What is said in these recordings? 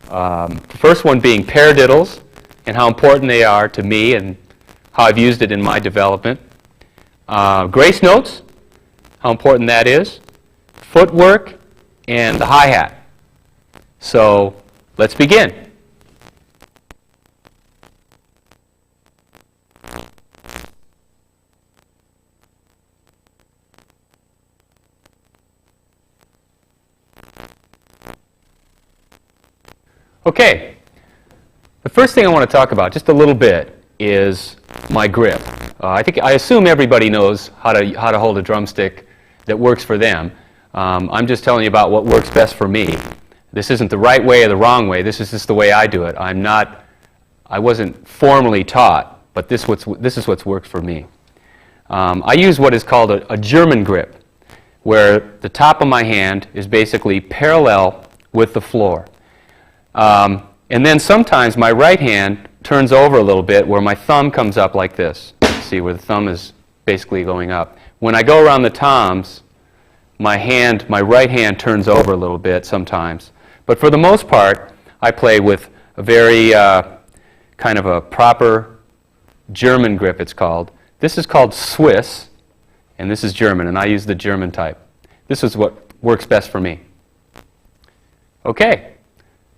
The first one being paradiddles and how important they are to me and how I've used it in my development. Grace notes, how important that is. Footwork, and the hi-hat. So let's begin. Okay, the first thing I want to talk about just a little bit is my grip. I assume everybody knows how to hold a drumstick that works for them. I'm just telling you about what works best for me. This isn't the right way or the wrong way. This is just the way I do it. I wasn't formally taught, but this is what's worked for me. I use what is called a German grip, where the top of my hand is basically parallel with the floor. And then sometimes my right hand turns over a little bit where my thumb comes up like this. See, where the thumb is basically going up. When I go around the toms, my right hand turns over a little bit sometimes. But for the most part, I play with a very kind of a proper German grip, it's called. This is called Swiss, and this is German, and I use the German type. This is what works best for me. Okay,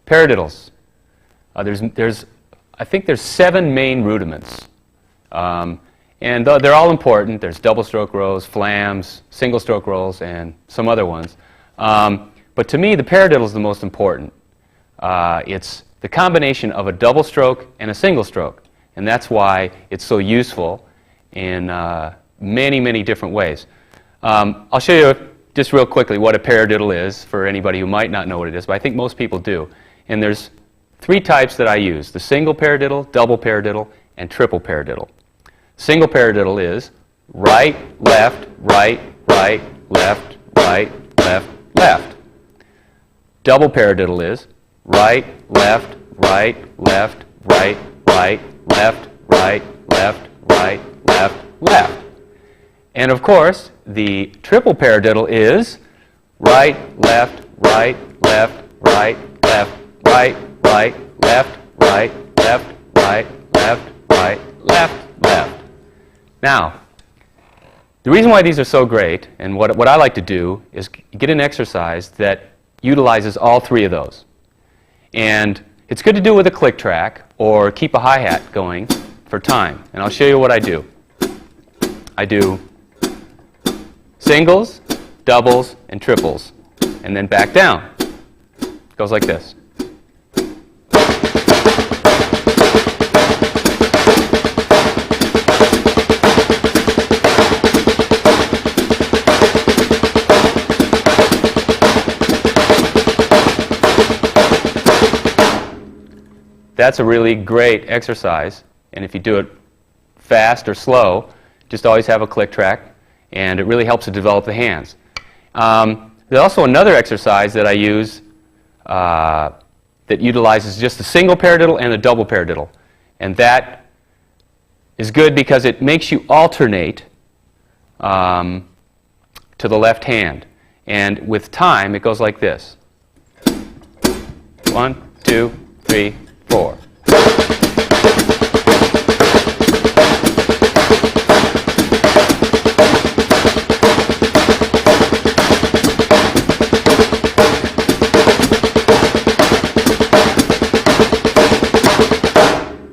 paradiddles. I think there's 7 main rudiments. And they're all important. There's double stroke rolls, flams, single stroke rolls, and some other ones. But to me, the paradiddle is the most important. It's the combination of a double stroke and a single stroke. And that's why it's so useful in many, many different ways. I'll show you just real quickly what a paradiddle is for anybody who might not know what it is, but I think most people do. And there's 3 types that I use: the single paradiddle, double paradiddle, and triple paradiddle. Single paradiddle is right, left, right, right, left, right, left, left. Double paradiddle is right, left, right, left, right, right, left, right, left, right, left, left. And of course, the triple paradiddle is right, left, right, left, right, left, right, right, left, right, left, right, left, right, left, left. Now, the reason why these are so great, and what I like to do, is get an exercise that utilizes all 3 of those. And it's good to do with a click track or keep a hi-hat going for time. And I'll show you what I do. I do singles, doubles, and triples, and then back down. It goes like this. That's a really great exercise, and if you do it fast or slow, just always have a click track, and it really helps to develop the hands. There's also another exercise that I use that utilizes just the single paradiddle and the double paradiddle, and that is good because it makes you alternate to the left hand, and with time it goes like this: 1, 2, 3, 4.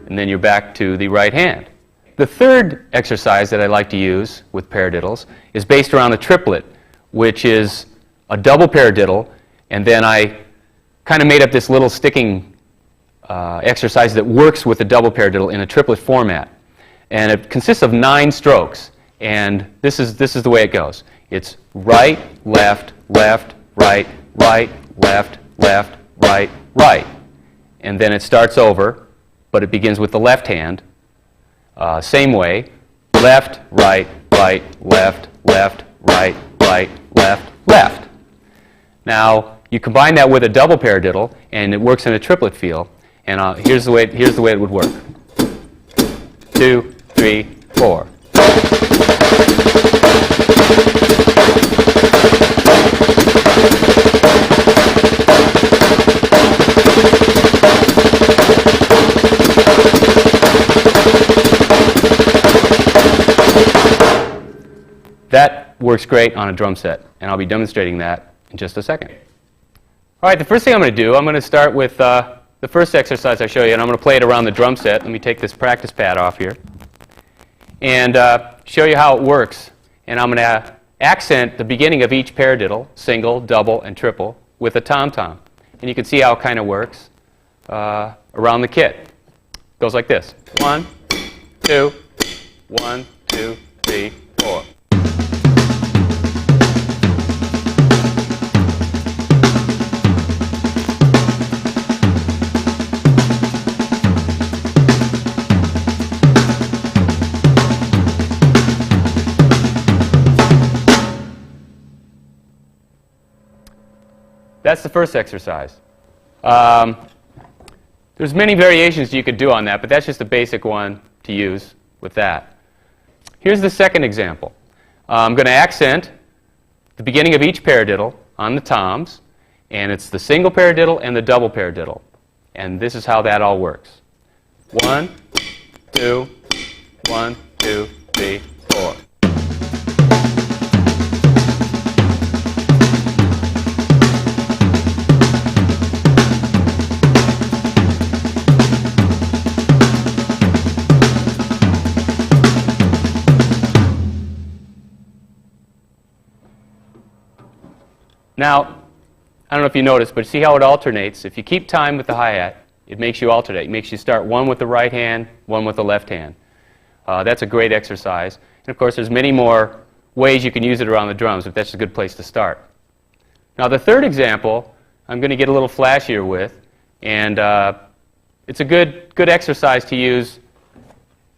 And then you're back to the right hand. The third exercise that I like to use with paradiddles is based around a triplet, which is a double paradiddle, and then I kind of made up this little sticking exercise that works with the double paradiddle in a triplet format. And it consists of 9 strokes. And this is the way it goes. It's right, left, left, right, right, left, left, right, right. And then it starts over, but it begins with the left hand. Same way, left, right, right, left, left, right, right, left, left. Now, you combine that with a double paradiddle, and it works in a triplet feel. And here's the way it would work. 2, 3, 4. works great on a drum set, and I'll be demonstrating that in just a second. All right, the first thing I'm going to do, I'm going to start with the first exercise I show you, and I'm going to play it around the drum set. Let me take this practice pad off here and show you how it works. And I'm going to accent the beginning of each paradiddle, single, double, and triple, with a tom-tom. And you can see how it kind of works around the kit. It goes like this. 1, 2, 1, 2, 3, 4. That's the first exercise. There's many variations you could do on that, but that's just a basic one to use with that. Here's the second example. I'm going to accent the beginning of each paradiddle on the toms, and it's the single paradiddle and the double paradiddle. And this is how that all works. 1, 2, 1, 2, 3, 4. Now, I don't know if you noticed, but see how it alternates? If you keep time with the hi-hat, it makes you alternate. It makes you start one with the right hand, one with the left hand. That's a great exercise. And of course, there's many more ways you can use it around the drums, but that's a good place to start. Now, the third example, I'm going to get a little flashier with, and it's a good exercise to use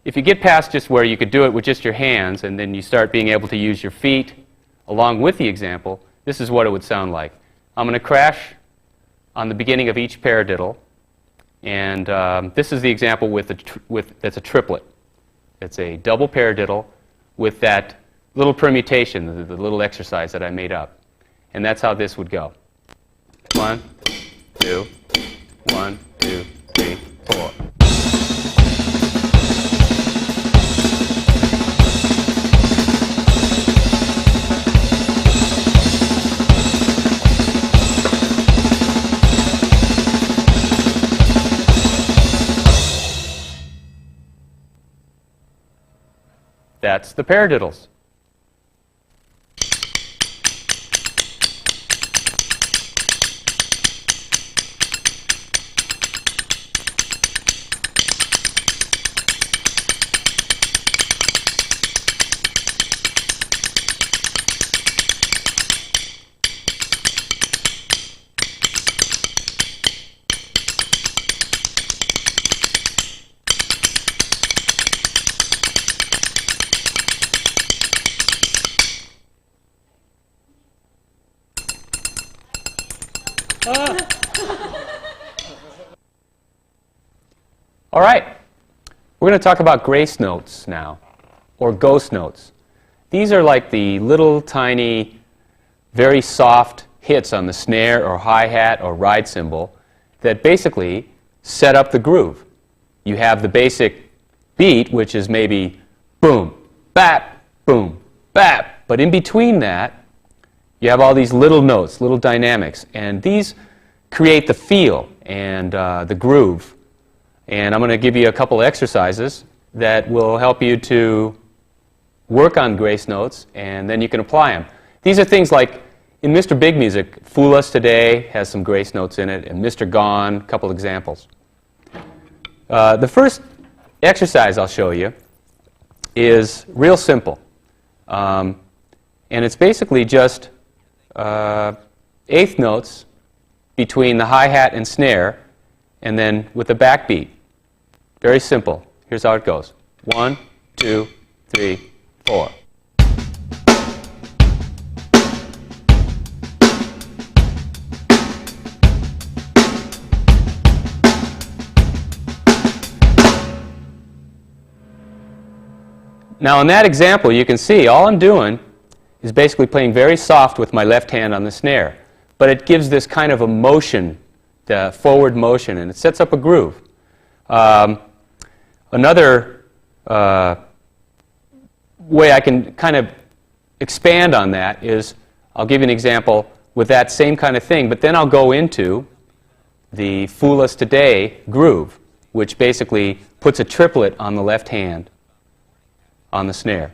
if you get past just where you could do it with just your hands, and then you start being able to use your feet along with the example. This is what it would sound like. I'm going to crash on the beginning of each paradiddle, and this is the example that's a triplet. It's a double paradiddle with that little permutation, the little exercise that I made up. And that's how this would go. 1, 2, 1, 2, 3, 4. That's the paradiddles. All right, we're going to talk about grace notes now, or ghost notes. These are like the little tiny, very soft hits on the snare or hi-hat or ride cymbal that basically set up the groove. You have the basic beat, which is maybe boom, bap, but in between that, you have all these little notes, little dynamics, and these create the feel and the groove. And I'm going to give you a couple exercises that will help you to work on grace notes, and then you can apply them. These are things like, in Mr. Big Music, Fool Us Today has some grace notes in it, and Mr. Gone, a couple examples. The first exercise I'll show you is real simple. And it's basically just eighth notes between the hi-hat and snare, and then with the backbeat. Very simple. Here's how it goes. 1, 2, 3, 4. Now in that example, you can see all I'm doing is basically playing very soft with my left hand on the snare. But it gives this kind of a motion, the forward motion, and it sets up a groove. Another way I can kind of expand on that is I'll give you an example with that same kind of thing, but then I'll go into the Fool Us Today groove, which basically puts a triplet on the left hand on the snare.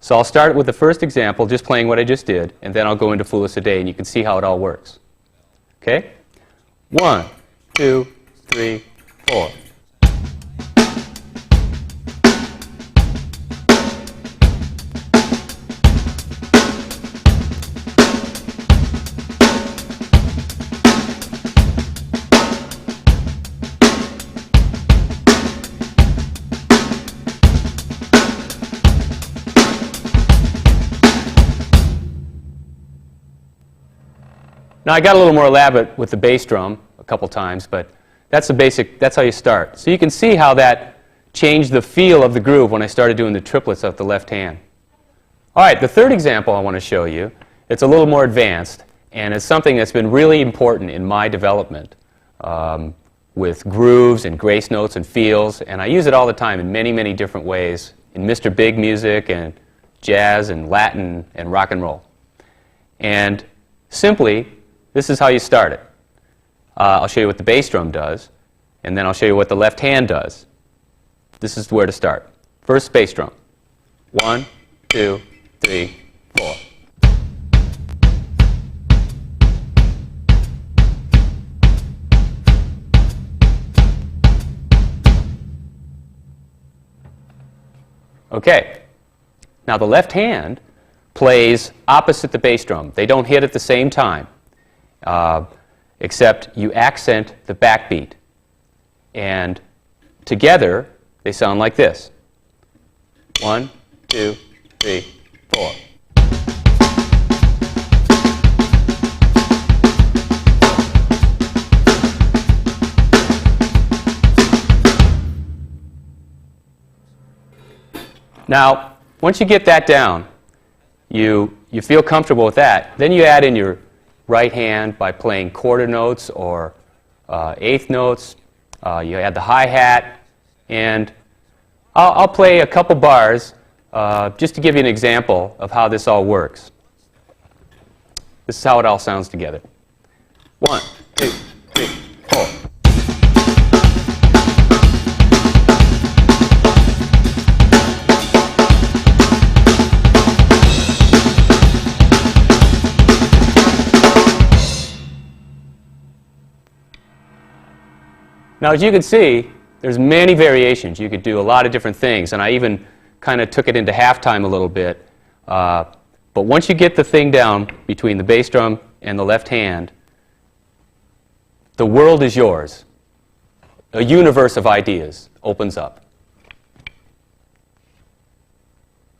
So I'll start with the first example, just playing what I just did, and then I'll go into Fool Us Today, and you can see how it all works. Okay? 1, 2, 3, 4. Now I got a little more elaborate with the bass drum a couple times, but that's the basic, that's how you start. So you can see how that changed the feel of the groove when I started doing the triplets of the left hand. All right, the third example I want to show you, it's a little more advanced, and it's something that's been really important in my development with grooves and grace notes and feels, and I use it all the time in many, many different ways in Mr. Big music and jazz and Latin and rock and roll. And simply, this is how you start it. I'll show you what the bass drum does, and then I'll show you what the left hand does. This is where to start. First bass drum. 1, 2, 3, 4. Okay. Now the left hand plays opposite the bass drum. They don't hit at the same time. Except you accent the backbeat. And together, they sound like this. 1, 2, 3, 4. Now, once you get that down, you feel comfortable with that, then you add in your right hand by playing quarter notes or eighth notes. You add the hi-hat, and I'll play a couple bars just to give you an example of how this all works. This is how it all sounds together. 1, 2, 3, 4. Now, as you can see, there's many variations. You could do a lot of different things, and I even kind of took it into halftime a little bit. But once you get the thing down between the bass drum and the left hand, the world is yours. A universe of ideas opens up.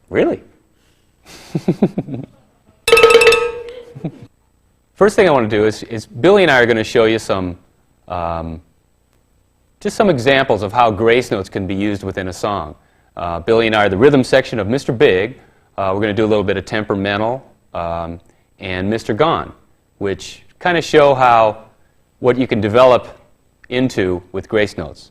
Really? First thing I want to do is Billy and I are going to show you some just some examples of how grace notes can be used within a song. Billy and I are the rhythm section of Mr. Big. We're going to do a little bit of temperamental and Mr. Gone, which kind of show how what you can develop into with grace notes.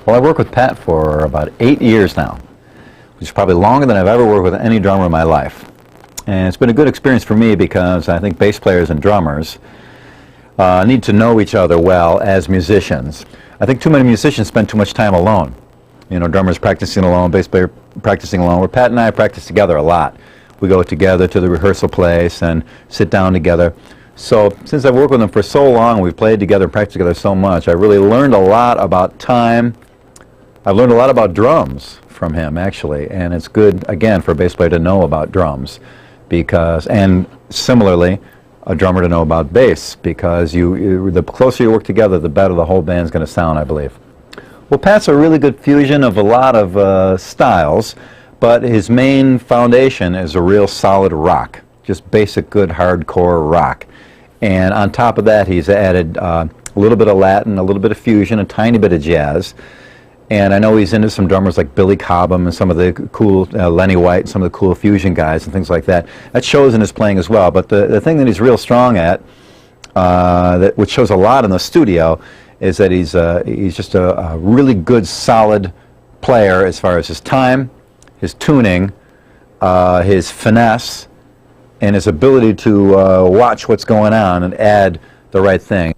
Well, I've worked with Pat for about 8 years now, which is probably longer than I've ever worked with any drummer in my life. And it's been a good experience for me because I think bass players and drummers need to know each other well as musicians. I think too many musicians spend too much time alone. You know, drummers practicing alone, bass player practicing alone. Where Pat and I practice together a lot. We go together to the rehearsal place and sit down together. So since I've worked with him for so long, we've played together and practiced together so much, I've really learned a lot about time. I've learned a lot about drums from him, actually, and it's good, again, for a bass player to know about drums, because, and similarly, a drummer to know about bass, because the closer you work together, the better the whole band's going to sound, I believe. Well, Pat's a really good fusion of a lot of styles, but his main foundation is a real solid rock, just basic, good, hardcore rock. And on top of that, he's added a little bit of Latin, a little bit of fusion, a tiny bit of jazz. And I know he's into some drummers like Billy Cobham and some of the cool, Lenny White, some of the cool fusion guys and things like that. That shows in his playing as well. But the thing that he's real strong at, which shows a lot in the studio, is that he's just a really good, solid player as far as his time, his tuning, his finesse, and his ability to watch what's going on and add the right thing.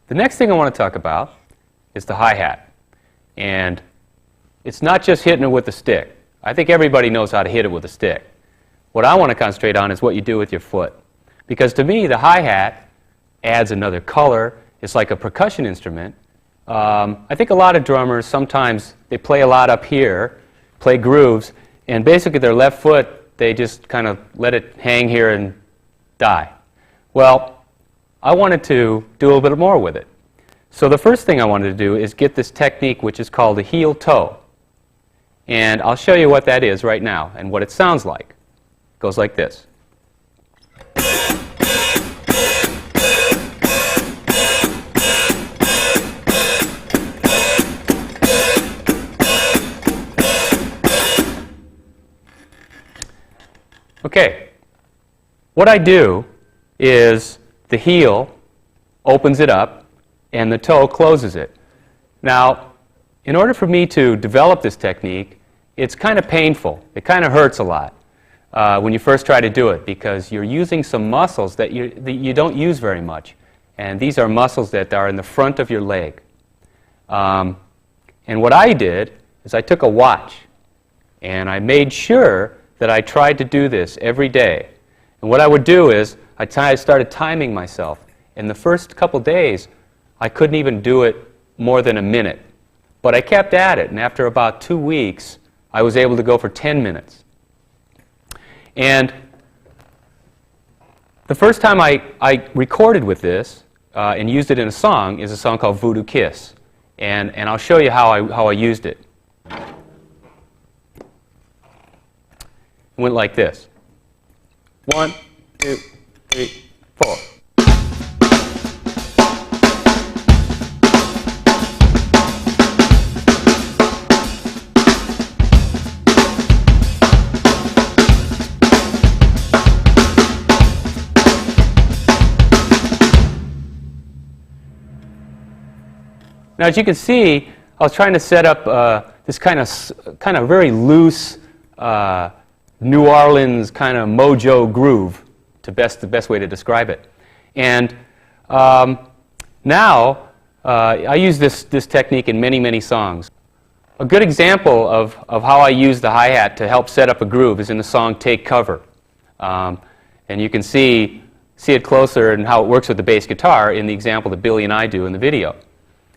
The next thing I want to talk about is the hi-hat. And it's not just hitting it with a stick. I think everybody knows how to hit it with a stick. What I want to concentrate on is what you do with your foot. Because to me, the hi-hat adds another color. It's like a percussion instrument. I think a lot of drummers, sometimes they play a lot up here, play grooves, and basically their left foot, they just kind of let it hang here and die. Well, I wanted to do a little bit more with it. So the first thing I wanted to do is get this technique which is called the heel toe. And I'll show you what that is right now and what it sounds like. It goes like this. Okay, what I do is the heel opens it up and the toe closes it. Now, in order for me to develop this technique, it's kind of painful. It kind of hurts a lot when you first try to do it, because you're using some muscles that you don't use very much. And these are muscles that are in the front of your leg. And what I did is I took a watch and I made sure that I tried to do this every day. And what I would do is I started timing myself. In the first couple days, I couldn't even do it more than a minute. But I kept at it, and after about 2 weeks, I was able to go for 10 minutes. And the first time I recorded with this and used it in a song is a song called Voodoo Kiss. And I'll show you how I used it. It went like this. 1, 2, 3, 4. Now, as you can see, I was trying to set up this kind of very loose New Orleans kind of mojo groove, the best way to describe it. And now I use this technique in many, many songs. A good example of how I use the hi-hat to help set up a groove is in the song Take Cover. And you can see it closer and how it works with the bass guitar in the example that Billy and I do in the video.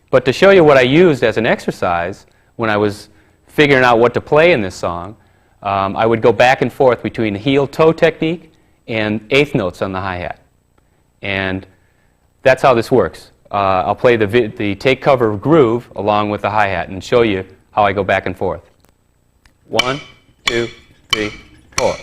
But to show you what I used as an exercise when I was figuring out what to play in this song, I would go back and forth between the heel-toe technique and eighth notes on the hi-hat. And that's how this works. I'll play the Take Cover groove along with the hi-hat and show you how I go back and forth. 1, 2, 3, 4.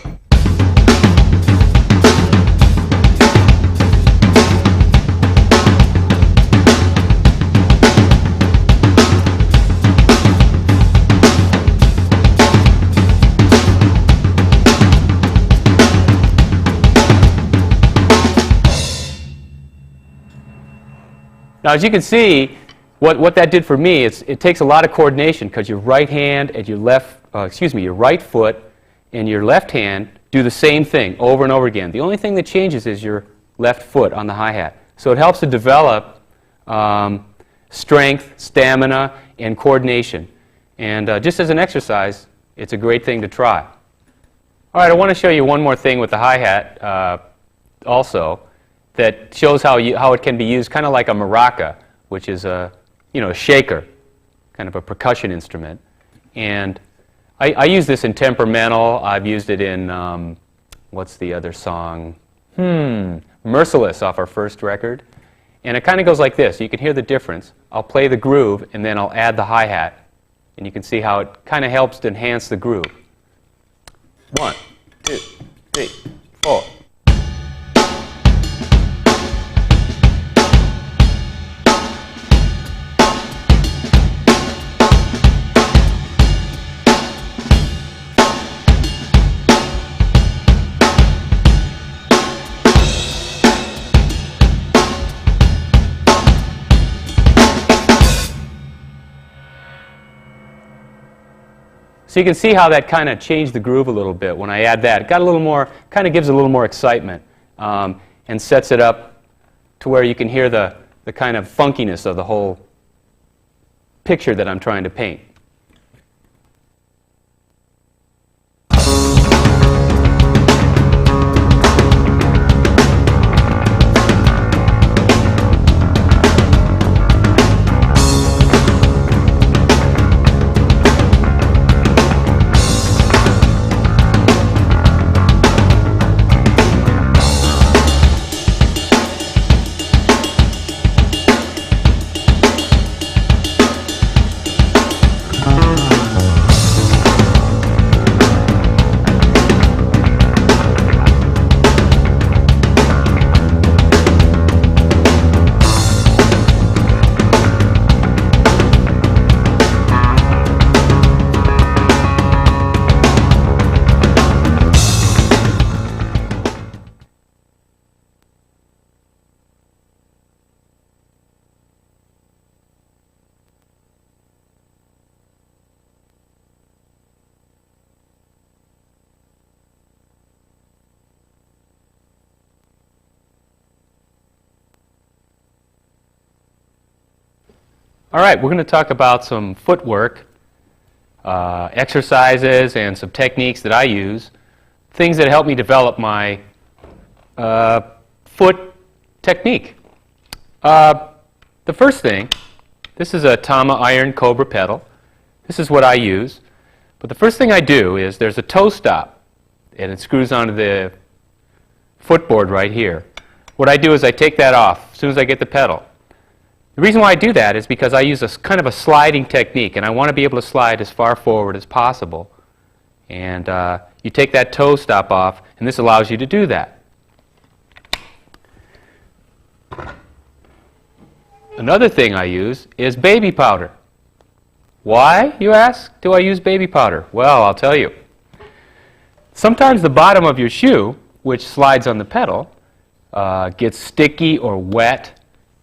Now, as you can see, what that did for me, it takes a lot of coordination because your right hand and your your right foot and your left hand do the same thing over and over again. The only thing that changes is your left foot on the hi-hat. So it helps to develop strength, stamina, and coordination. And just as an exercise, it's a great thing to try. All right, I want to show you one more thing with the hi-hat also that shows how it can be used kind of like a maraca, which is a shaker, kind of a percussion instrument. And I use this in temperamental. I've used it in, what's the other song? Merciless off our first record. And it kind of goes like this. You can hear the difference. I'll play the groove, and then I'll add the hi-hat. And you can see how it kind of helps to enhance the groove. 1, 2, 3, 4. So you can see how that kind of changed the groove a little bit when I add that. It got a little more, kind of gives a little more excitement and sets it up to where you can hear the kind of funkiness of the whole picture that I'm trying to paint. All right, we're going to talk about some footwork, exercises, and some techniques that I use, things that help me develop my foot technique. The first thing, this is a Tama iron cobra pedal. This is what I use. But the first thing I do is there's a toe stop, and it screws onto the footboard right here. What I do is I take that off as soon as I get the pedal. The reason why I do that is because I use a kind of a sliding technique, and I want to be able to slide as far forward as possible. And you take that toe stop off, and this allows you to do that. Another thing I use is baby powder. Why, you ask, do I use baby powder? Well, I'll tell you. Sometimes the bottom of your shoe, which slides on the pedal, gets sticky or wet,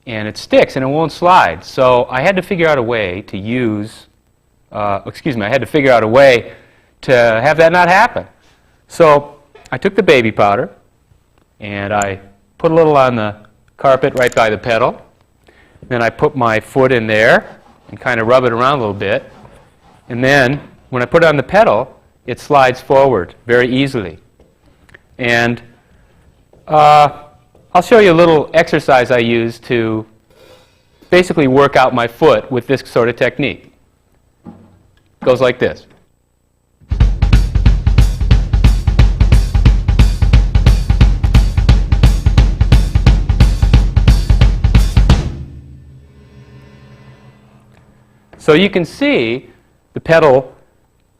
and it sticks and it won't slide. So I had to figure out a way to use, I had to figure out a way to have that not happen. So I took the baby powder and I put a little on the carpet right by the pedal. Then I put my foot in there and kind of rub it around a little bit. And then when I put it on the pedal, it slides forward very easily. And I'll show you a little exercise I use to basically work out my foot with this sort of technique. It goes like this. So you can see the pedal,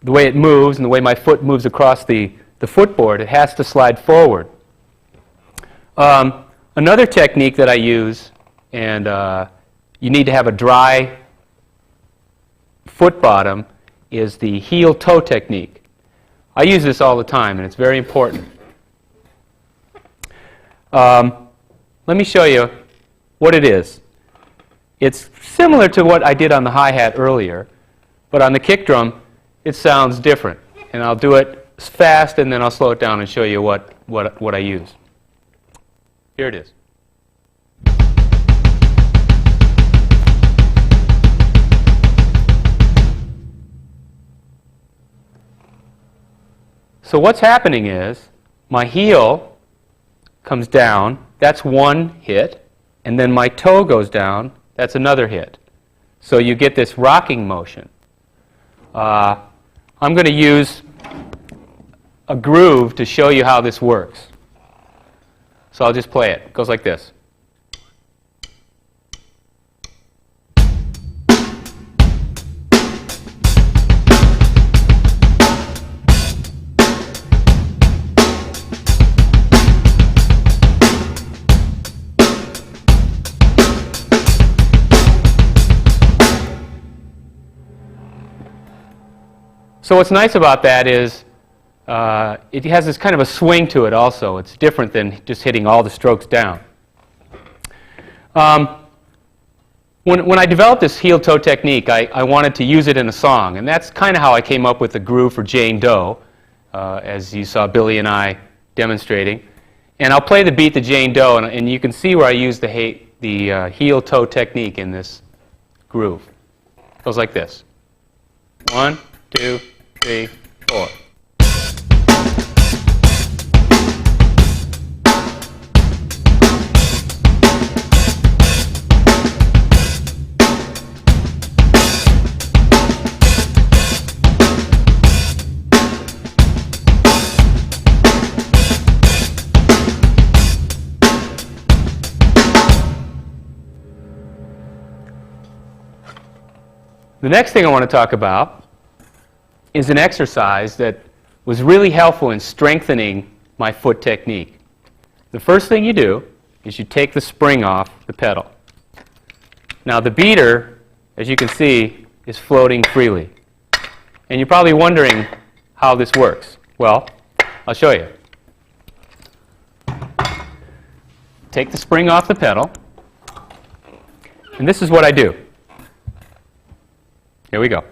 the way it moves and the way my foot moves across the footboard, it has to slide forward. Another technique that I use, and you need to have a dry foot bottom, is the heel-toe technique. I use this all the time, and it's very important. Let me show you what it is. It's similar to what I did on the hi-hat earlier, but on the kick drum, it sounds different. And I'll do it fast, and then I'll slow it down and show you what I use. Here it is. So what's happening is my heel comes down, that's one hit, and then my toe goes down, that's another hit. So you get this rocking motion. I'm going to use a groove to show you how this works. So I'll just play it. It goes like this. So what's nice about that is it has this kind of a swing to it also. It's different than just hitting all the strokes down. When I developed this heel-toe technique, I wanted to use it in a song, and that's kind of how I came up with the groove for Jane Doe, as you saw Billy and I demonstrating. And I'll play the beat to Jane Doe, and you can see where I use the heel-toe technique in this groove. It goes like this. 1, 2, 3, 4. The next thing I want to talk about is an exercise that was really helpful in strengthening my foot technique. The first thing you do is you take the spring off the pedal. Now the beater, as you can see, is floating freely. And you're probably wondering how this works. Well, I'll show you. Take the spring off the pedal, and this is what I do. Here we go.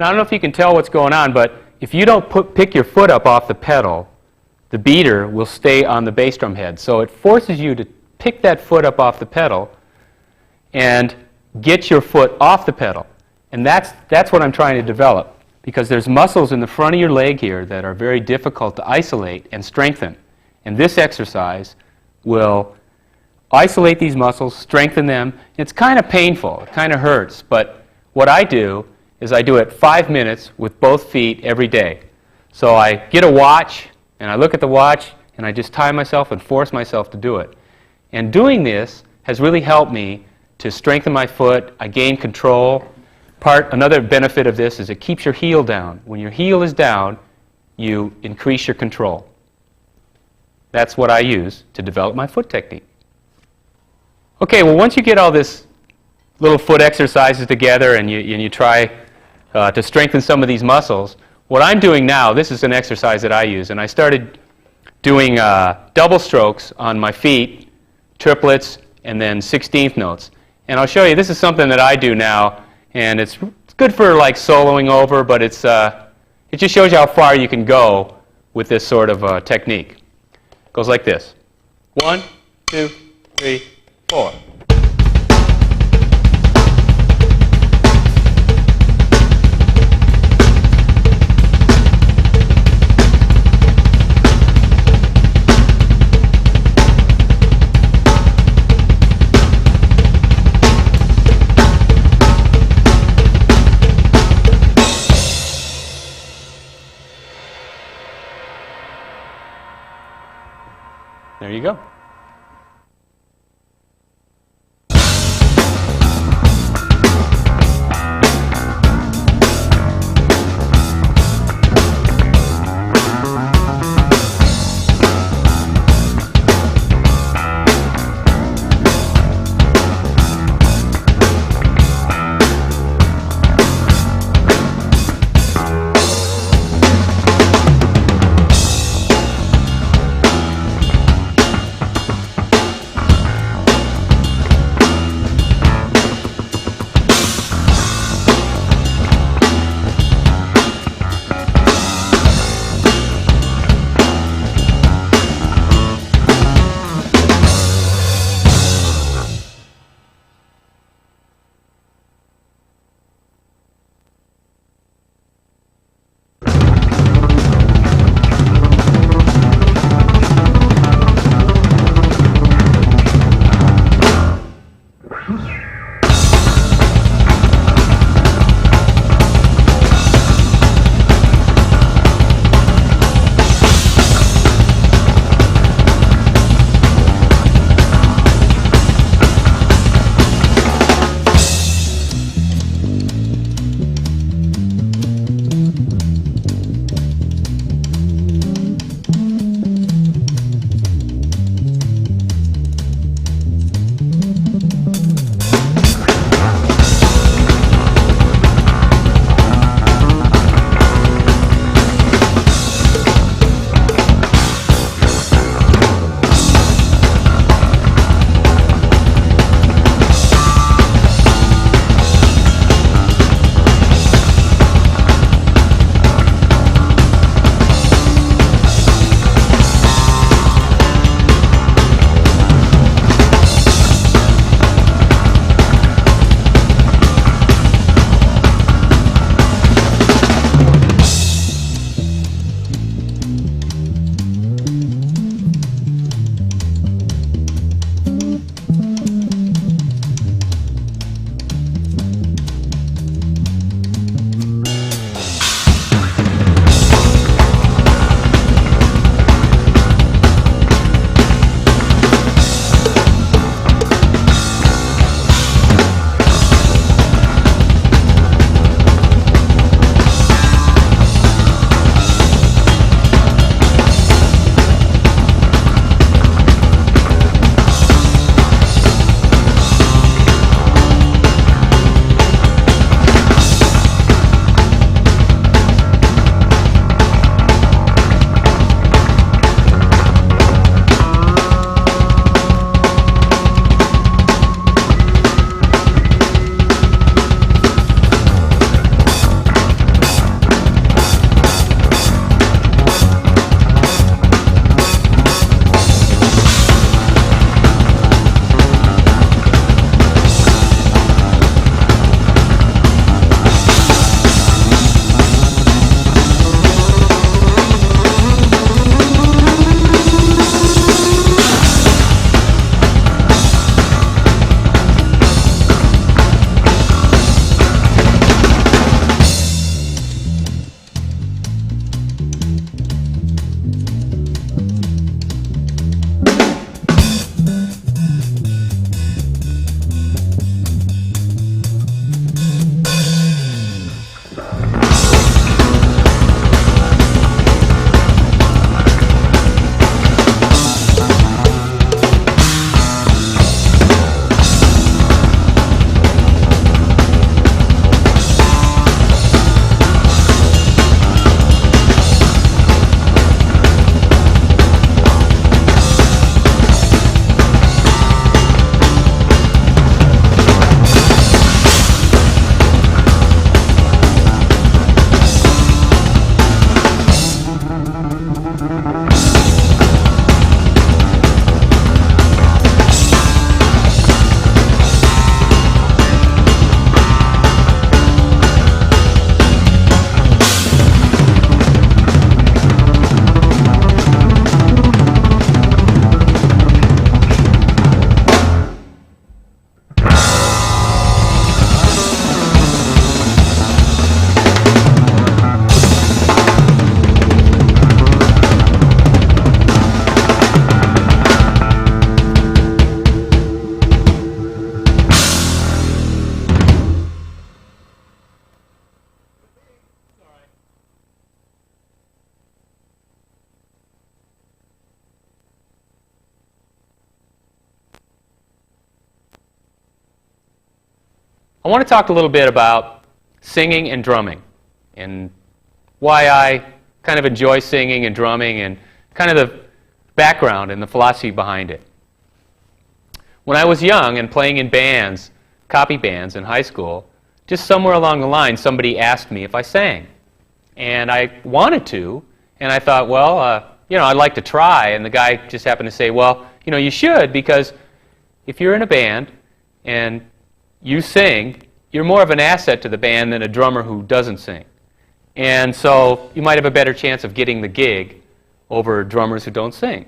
Now, I don't know if you can tell what's going on, but if you don't pick your foot up off the pedal, the beater will stay on the bass drum head. So it forces you to pick that foot up off the pedal and get your foot off the pedal. And that's what I'm trying to develop, because there's muscles in the front of your leg here that are very difficult to isolate and strengthen. And this exercise will isolate these muscles, strengthen them. It's kind of painful. It kind of hurts. But what I do is I do it 5 minutes with both feet every day. So I get a watch, and I look at the watch, and I just time myself and force myself to do it. And doing this has really helped me to strengthen my foot. I gain control. Another benefit of this is it keeps your heel down. When your heel is down, you increase your control. That's what I use to develop my foot technique. Okay, well, once you get all this little foot exercises together and you try to strengthen some of these muscles, what I'm doing now, this is an exercise that I use, and I started doing double strokes on my feet, triplets, and then 16th notes. And I'll show you, this is something that I do now, and it's good for like soloing over, but it just shows you how far you can go with this sort of technique. It goes like this. 1, 2, 3, 4. There you go. I want to talk a little bit about singing and drumming and why I kind of enjoy singing and drumming and kind of the background and the philosophy behind it. When I was young and playing in bands, copy bands in high school, just somewhere along the line somebody asked me if I sang. And I wanted to, and I thought, well, I'd like to try. And the guy just happened to say, well, you should, because if you're in a band and you sing, you're more of an asset to the band than a drummer who doesn't sing. And so you might have a better chance of getting the gig over drummers who don't sing.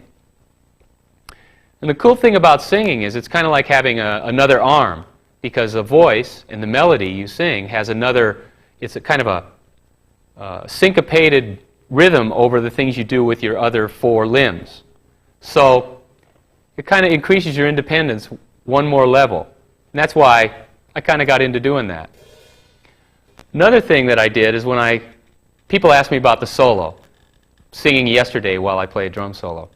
And the cool thing about singing is it's kind of like having another arm, because the voice and the melody you sing has it's a kind of a syncopated rhythm over the things you do with your other four limbs. So it kind of increases your independence one more level. And that's why I kind of got into doing that. Another thing that I did is when people asked me about the solo, singing yesterday while I played drum solo.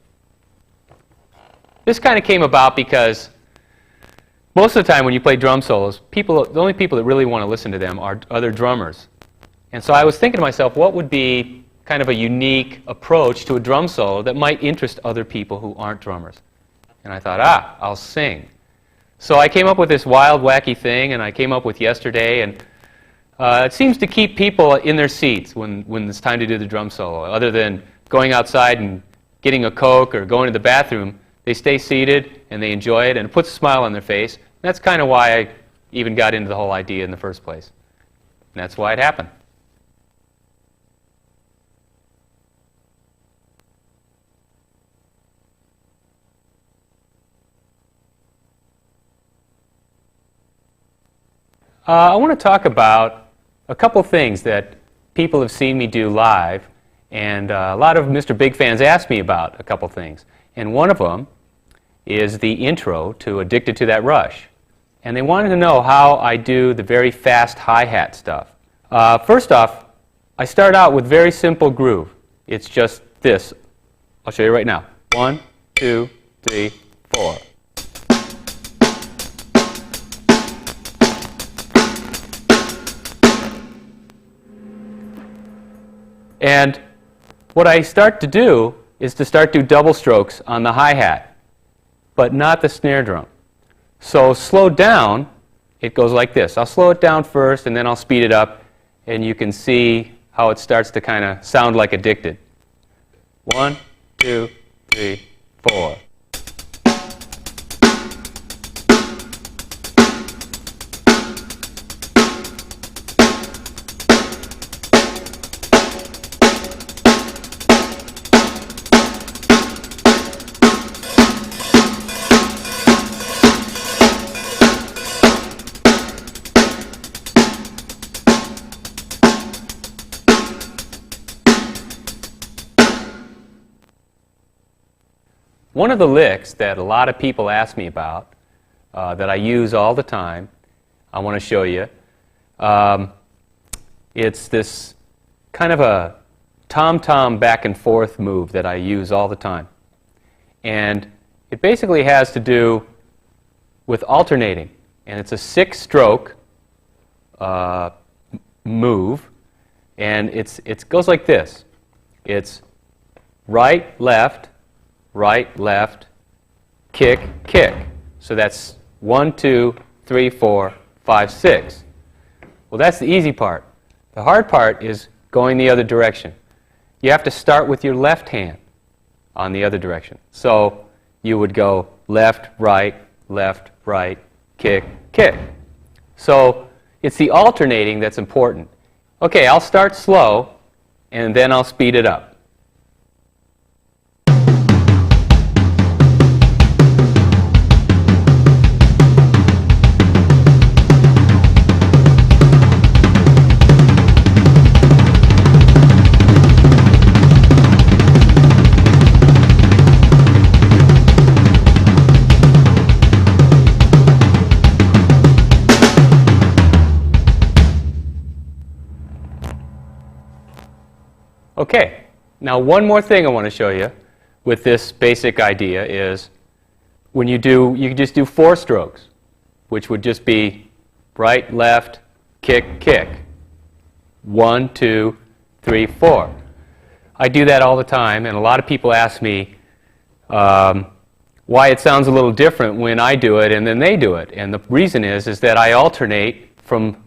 This kind of came about because most of the time when you play drum solos, the only people that really want to listen to them are other drummers. And so I was thinking to myself, what would be kind of a unique approach to a drum solo that might interest other people who aren't drummers? And I thought, I'll sing. So I came up with this wild, wacky thing, and I came up with yesterday, and it seems to keep people in their seats when it's time to do the drum solo. Other than going outside and getting a Coke or going to the bathroom, they stay seated and they enjoy it, and it puts a smile on their face. And that's kind of why I even got into the whole idea in the first place. And that's why it happened. I want to talk about a couple things that people have seen me do live, and a lot of Mr. Big fans asked me about a couple things. And one of them is the intro to Addicted to That Rush. And they wanted to know how I do the very fast hi-hat stuff. First off, I start out with very simple groove. It's just this. I'll show you right now. 1, 2, 3, 4. And what I start to do is to start do double strokes on the hi-hat, but not the snare drum. So slowed down, it goes like this. I'll slow it down first, and then I'll speed it up, and you can see how it starts to kind of sound like Addicted. 1, 2, 3, 4. One of the licks that a lot of people ask me about, that I use all the time, I want to show you. It's this kind of a tom-tom back and forth move that I use all the time. And it basically has to do with alternating. And it's a 6-stroke move. And it goes like this. It's right, left, kick, kick. So that's 1, 2, 3, 4, 5, 6. Well, that's the easy part. The hard part is going the other direction. You have to start with your left hand on the other direction. So you would go left, right, kick, kick. So it's the alternating that's important. Okay, I'll start slow, and then I'll speed it up. Okay, now one more thing I want to show you with this basic idea is when you can just do 4 strokes, which would just be right, left, kick, kick. 1, 2, 3, 4. I do that all the time, and a lot of people ask me why it sounds a little different when I do it and then they do it. And the reason is that I alternate from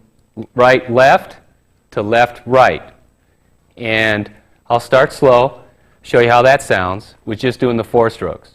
right, left to left, right. And I'll start slow, show you how that sounds with just doing the 4 strokes.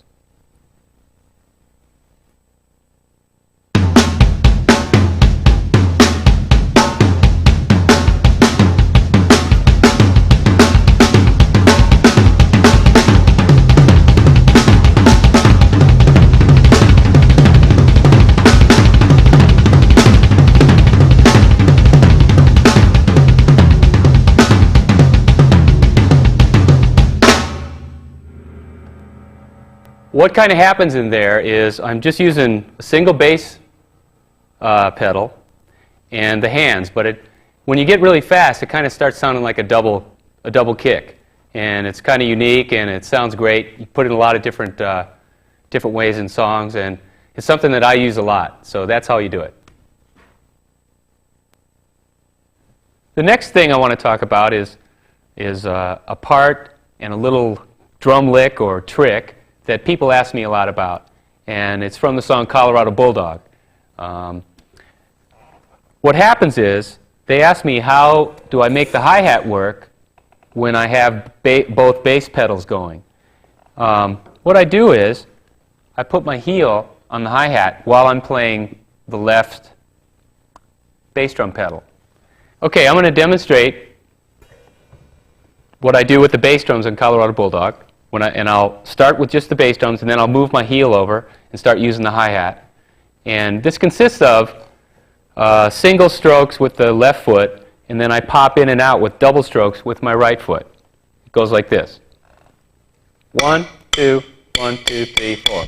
What kind of happens in there is I'm just using a single bass pedal and the hands, but when you get really fast, it kind of starts sounding like a double kick, and it's kind of unique and it sounds great. You put it in a lot of different ways in songs, and it's something that I use a lot. So that's how you do it. The next thing I want to talk about is a part and a little drum lick or trick that people ask me a lot about, and it's from the song Colorado Bulldog. What happens is they ask me how do I make the hi-hat work when I have both bass pedals going. What I do is I put my heel on the hi-hat while I'm playing the left bass drum pedal. Okay, I'm going to demonstrate what I do with the bass drums in Colorado Bulldog. And I'll start with just the bass drums, and then I'll move my heel over and start using the hi-hat. And this consists of single strokes with the left foot, and then I pop in and out with double strokes with my right foot. It goes like this. 1, 2, 1, 2, 3, 4.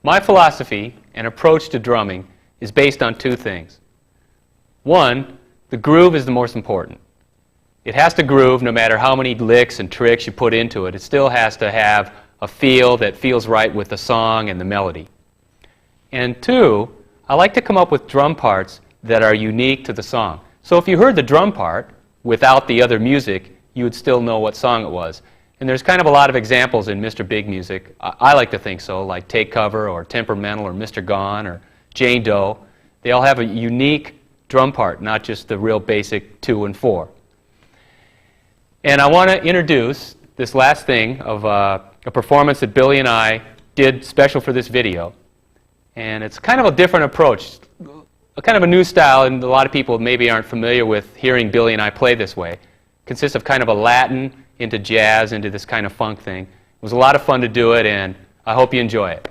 My philosophy and approach to drumming is based on 2 things. One, the groove is the most important. It has to groove no matter how many licks and tricks you put into it. It still has to have a feel that feels right with the song and the melody. And 2, I like to come up with drum parts that are unique to the song. So if you heard the drum part without the other music, you would still know what song it was. And there's kind of a lot of examples in Mr. Big music. I like to think so, like Take Cover or Temperamental or Mr. Gone or Jane Doe. They all have a unique drum part, not just the real basic 2 and 4. And I want to introduce this last thing of a performance that Billy and I did special for this video. And it's kind of a different approach, a kind of a new style, and a lot of people maybe aren't familiar with hearing Billy and I play this way. It consists of kind of a Latin into jazz, into this kind of funk thing. It was a lot of fun to do it, and I hope you enjoy it.